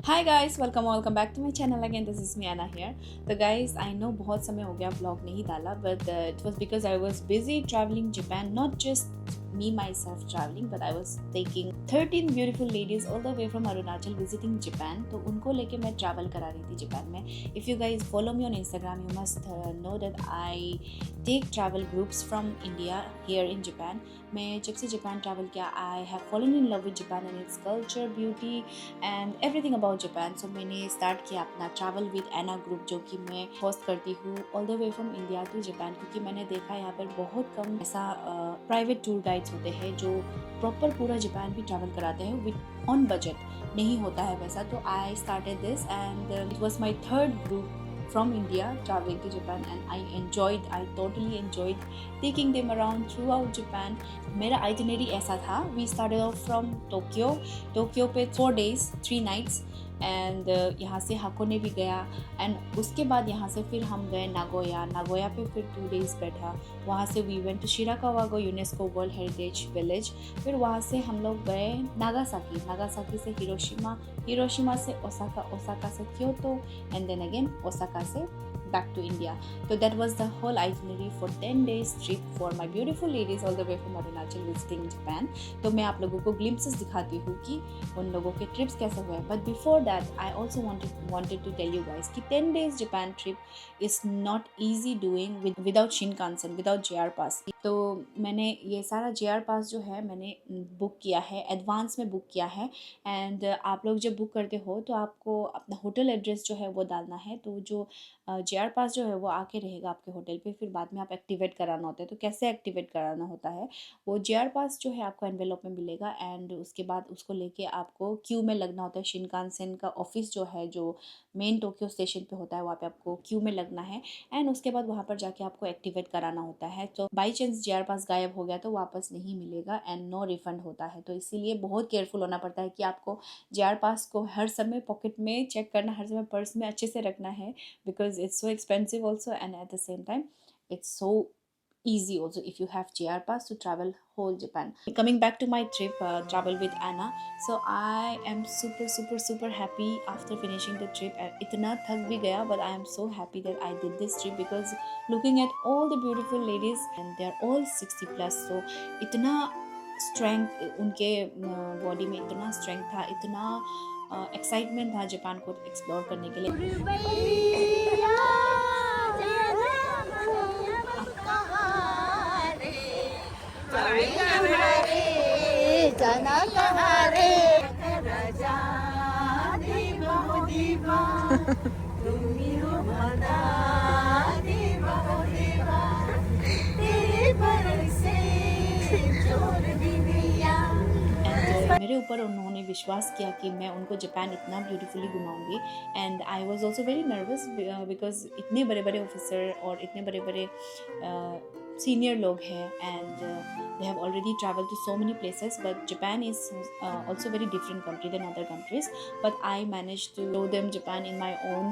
Hi guys, welcome back to my channel again. This is me Anna here. तो guys, I know बहुत समय हो गया vlog नहीं डाला, but it was because I was busy traveling Japan. Not just me myself traveling, but I was taking 13 beautiful ladies all the way from Arunachal visiting Japan. तो उनको लेके मैं travel करा रही थी जापान में. If you guys follow me on Instagram, you must know that I take travel groups from India here in Japan. मैं जब से जापान ट्रैवल किया I have fallen in love with Japan and its culture beauty and everything about Japan. So मैंने start किया अपना travel with Ana group, जो कि मैं होस्ट करती हूँ all the way from India to Japan, क्योंकि मैंने देखा यहाँ पर बहुत कम ऐसा प्राइवेट टूर गाइड्स होते हैं जो प्रॉपर पूरा जापान भी ट्रैवल कराते हैं विद ऑन बजट नहीं होता है वैसा. तो I started this and it was my third group from India traveling to Japan, and I totally enjoyed taking them around throughout Japan. मेरा itinerary ऐसा था. We started off from Tokyo पे 4 days 3 nights and यहाँ से हाकोने भी गया and उसके बाद यहाँ से फिर हम गए नागोया पे फिर 2 days बैठा. वहाँ से we went to Shirakawa UNESCO world heritage village. फिर वहाँ से हम लोग गए नागासाकी से हिरोशिमा से ओसाका से Kyoto and then again Osaka से back to India. So that was the whole itinerary for 10 days trip for my beautiful ladies all the way from Arunachal visiting Japan. तो मैं आप लोगों को glimpses दिखाती हूँ कि उन लोगों के trips कैसे हुए. But before that, I also wanted to tell you guys कि 10 days Japan trip is not easy doing without Shinkansen, without JR Pass. तो मैंने ये सारा JR Pass जो है मैंने बुक किया है, एडवांस में बुक किया है. एंड आप लोग जब बुक करते हो तो आपको अपना होटल एड्रेस जो है वो डालना है. तो जो JR पास जो है वो आके रहेगा आपके होटल पे, फिर बाद में आप एक्टिवेट कराना होता है. तो कैसे एक्टिवेट कराना होता है, वो JR पास जो है आपको एनवेलप में मिलेगा एंड उसके बाद उसको लेके आपको क्यू में लगना होता है. शिनकानसेन का ऑफिस जो है जो मेन टोक्यो स्टेशन पे होता है वहाँ पे आपको क्यू में लगना है एंड उसके बाद वहाँ पर जाके आपको एक्टिवेट कराना होता है. तो बाई चांस JR पास गायब हो गया तो वापस नहीं मिलेगा एंड नो रिफंड होता है. तो इसीलिए बहुत केयरफुल होना पड़ता है कि आपको JR पास को हर समय पॉकेट में चेक करना, हर समय पर्स में अच्छे से रखना है, because it's so expensive also and at the same time it's so easy also if you have JR pass to travel whole Japan. Coming back to my trip, travel with Anna, so I am super happy after finishing the trip. इतना थक भी गया but I am so happy that I did this trip because looking at all the beautiful ladies and they are all 60 plus, so इतना strength उनके body में, इतना strength था, इतना एक्साइटमेंट था जापान को एक्सप्लोर करने के लिए. मेरे ऊपर उन्होंने विश्वास किया कि मैं उनको जापान इतना ब्यूटीफुली घुमाऊंगी. And I was also very nervous because इतने बड़े बड़े ऑफिसर और इतने बड़े बड़े सीनियर लोग हैं and they have already traveled to so many places, but Japan is also very different country than other countries, but I managed to show them Japan in my own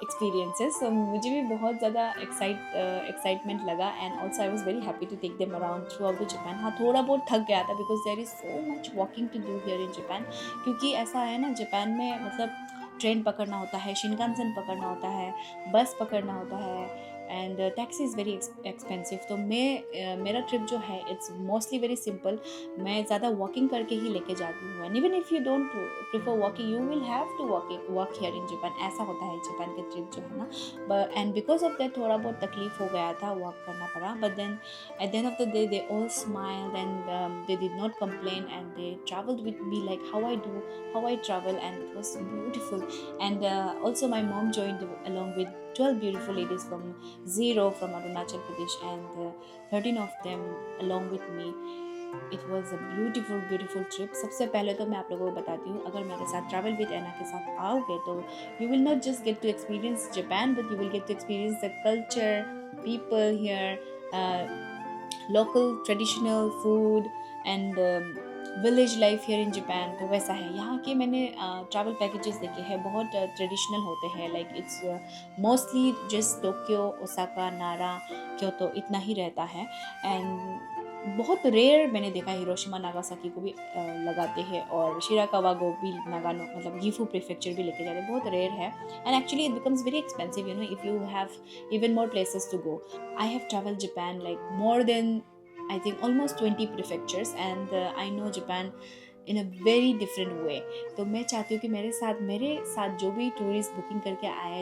experiences. So मुझे भी बहुत ज़्यादा excitement लगा and also I was very happy to take them around throughout the Japan. हाँ, थोड़ा बहुत थक गया था because there is so much walking to do here in Japan, क्योंकि ऐसा है ना जापान में, मतलब ट्रेन पकड़ना होता है, शिनकानसेन पकड़ना होता है, बस पकड़ना होता है and taxi is very expensive. तो मेरा ट्रिप जो है इट्स मोस्टली वेरी सिंपल. मैं ज़्यादा वॉकिंग करके ही लेके जाती हूँ and even if you don't prefer walking you will have to walk here in Japan. ऐसा होता है जापान के ट्रिप जो है ना. एंड बिकॉज ऑफ दैट थोड़ा बहुत तकलीफ हो गया था, वॉक करना पड़ा, but then at the end of the day they all smiled and they did not complain and they travelled with me like how I travel and it was beautiful. And also my mom joined along with 12 beautiful ladies from Zero from Arunachal Pradesh and 13 of them along with me. It was a beautiful trip. सबसे पहले तो मैं आप लोगों को बताती हूँ, अगर मेरे साथ ट्रैवल विद एना के साथ आओगे तो you will not just get to experience Japan, but you will get to experience the culture, people here, local traditional food and village life here in Japan. तो वैसा है यहाँ के. मैंने ट्रैवल पैकेजेस देखे हैं, बहुत ट्रेडिशनल होते हैं, like it's mostly just Tokyo, Osaka, नारा, क्योतो इतना ही रहता है. एंड बहुत रेयर मैंने देखा हिरोशिमा नागासाकी को भी लगाते हैं, और शिराकावा को भी नागानो मतलब गिफू प्रीफेक्चर भी लेके जाते हैं, बहुत रेयर है. And actually it becomes very expensive you know if you have even more places to go. I have travel Japan like more than I think almost 20 prefectures, and I know Japan in a very different way. तो मैं चाहती हूँ कि मेरे साथ जो भी tourist booking करके आए,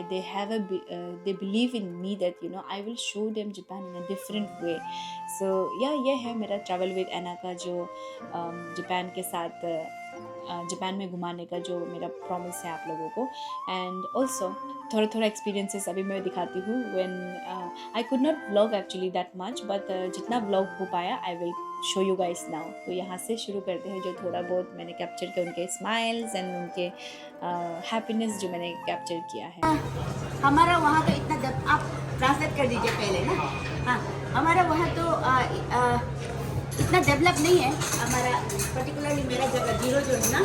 they believe in me that you know I will show them Japan in a different way. So yeah, ये है मेरा ट्रैवल विद एना का जो जापान के साथ जापान में घुमाने का जो मेरा प्रॉमिस है आप लोगों को. एंड ऑल्सो थोड़ा एक्सपीरियंसेस अभी मैं दिखाती हूँ. When I could not vlog actually that much, but जितना व्लॉग हो पाया I will show you guys now. तो यहाँ से शुरू करते हैं जो थोड़ा बहुत मैंने कैप्चर किया, उनके स्माइल्स एंड उनके हैप्पीनेस जो मैंने कैप्चर किया है. हमारा वहाँ तो इतना आप ट्रांसलेट कर दीजिए पहले ना. हाँ, हमारा वहाँ तो इतना डेवलप नहीं है हमारा, पर्टिकुलरली मेरा जगह जीरो जो है ना,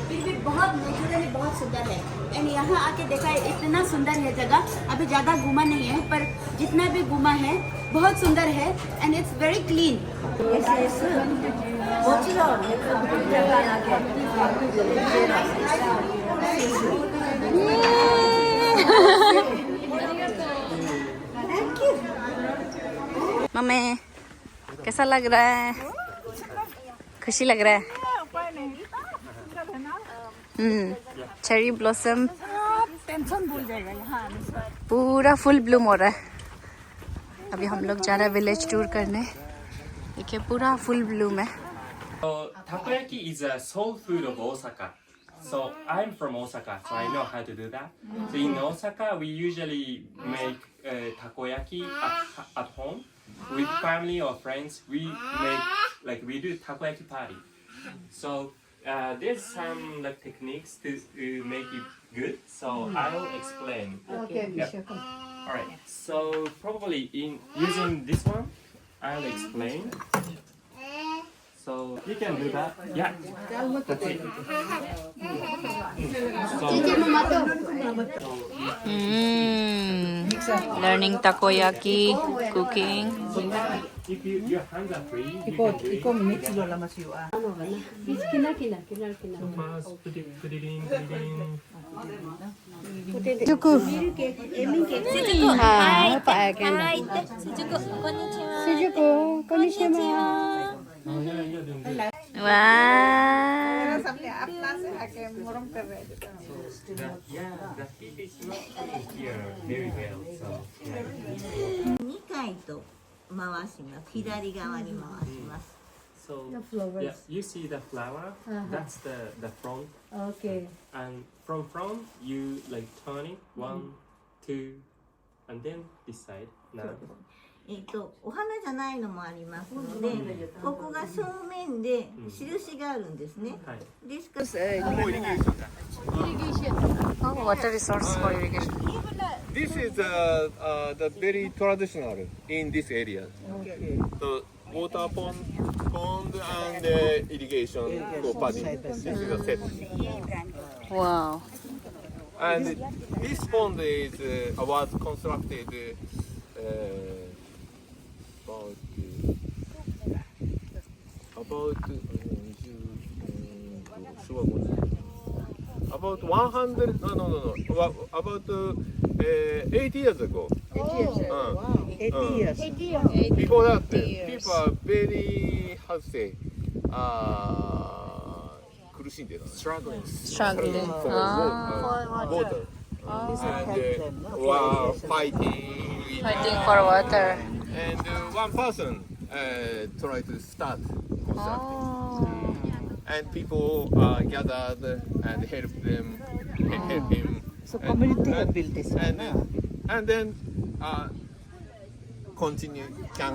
फिर भी बहुत नेचुरली बहुत सुंदर है. एंड यहाँ आके देखा है इतना सुंदर है जगह. अभी ज़्यादा घूमा नहीं है पर जितना भी घूमा है बहुत सुंदर है. And it's very clean. Mummy कैसा लग रहा है? खुशी लग रहा है? चेरी ब्लॉसम टेंशन भूल जाएगा यहाँ. पूरा फुल ब्लूम हो रहा है. अभी हम लोग जा रहे हैं विलेज टूर करने. देखिए पूरा फुल ब्लूम है. Takoyaki is a soul food of Osaka. So I'm from Osaka, so I know how to do that. So in Osaka, we usually make takoyaki at home with family or friends. We do takoyaki party. So there's some like techniques to make it good. So I'll explain. Okay, Yep. All right. So probably in using this one, I'll explain. So you can do that. Yeah. That's it. Learning takoyaki, cooking. If your hands are free, you can do it. So first put it in. Wow. The heat is not coming here very well. So 2回と回します。左側に回します。 so yeah, you see the flower? That's the front. Okay. And from front, you like turn it 1, 2, and then this side. Now. お花じゃないのもありますので、ここが正面で印があるんですね。はい。ですから、 Water resource for irrigation. This is the very traditional in this area. So water pond and irrigation for paddy. This is a set. Wow. And this pond is was constructed about 100 about 80 years ago. 80 years. Before that, people are very, how to say, 苦しんでた struggling Struggling. for water. And were fighting. Fighting for water. And one person tried to start construction. Oh. And people gathered and helped them, help him. So community have built this one. And then can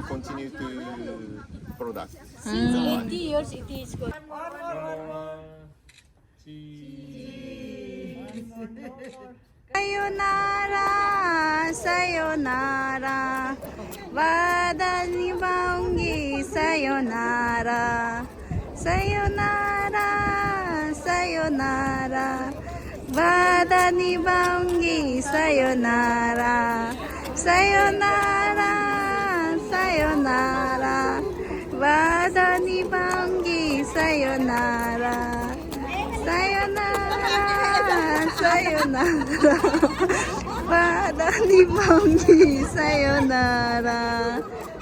continue to product. Since 80 years it is good. Sayonara, sayonara, wada ni baungi, sayonara, sayonara, sayonara, wada ni baungi, sayonara, sayonara, sayonara, Wadani Bangi, sayonara. Sayonara, sayonara. Wadani Bangi, sayonara.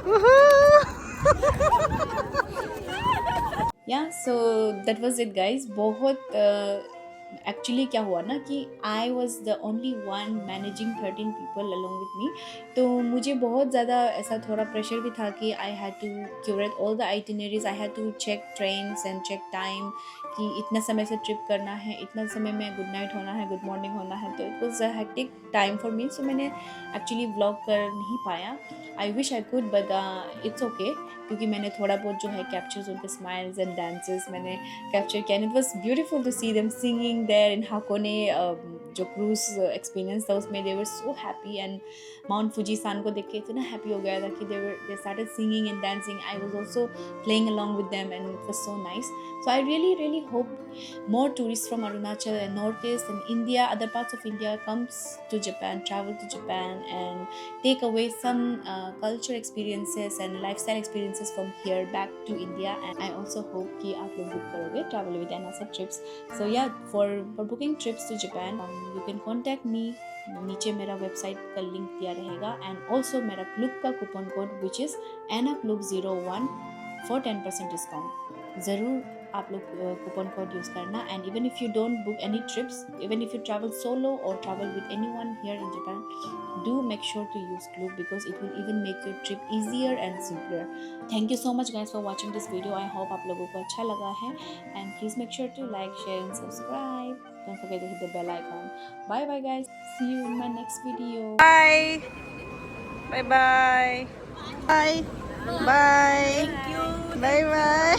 Woohoo! Yeah, so that was it guys. बहुत actually क्या हुआ ना कि I was the only one managing 13 people along with me, तो मुझे बहुत ज़्यादा ऐसा थोड़ा प्रेशर भी था कि I had to curate all the itineraries, I had to check trains and check time कि इतना समय से ट्रिप करना है, इतना समय में गुड नाइट होना है, गुड मॉर्निंग होना है, तो it was a hectic time for me. So मैंने एक्चुअली व्लॉग कर नहीं पाया. I wish I could but it's okay, क्योंकि मैंने थोड़ा बहुत जो है कैप्चर्स उनके स्माइल्स एंड डांसेस मैंने कैप्चर किया. And it was beautiful to see them singing there in Hakone. जो क्रूज एक्सपीरियंस था उसमें they were so happy, and Mount Fujisan को देख के इतना हैप्पी हो गया था कि they started singing and dancing. I was also playing along with them and it was so nice. So I really hope more tourists from Arunachal and Northeast and India, other parts of India comes to Japan, travel to Japan and take away some culture experiences and lifestyle experiences from here back to India. And I also hope कि आप लोग book करोगे travel with Anasa Trips. So yeah, for booking trips to Japan, you can contact me. नीचे मेरा website का link दिया रहेगा, and also मेरा क्लूब का coupon code which is ANNACLUB01 for 10% discount. ज़रूर आप लोग कूपन कोड यूज़ करना. And even if you don't book any trips, even if you travel solo और travel with anyone here in Japan, do make sure to use Klook because it will even make your trip easier and simpler. Thank you so much guys for watching this video. I hope आप लोगों को अच्छा लगा है, and please make sure to like, share and subscribe. Don't forget to hit the bell icon. Bye bye guys. See you in my next video. Bye. Bye bye. Bye. Bye. Thank you. Bye bye.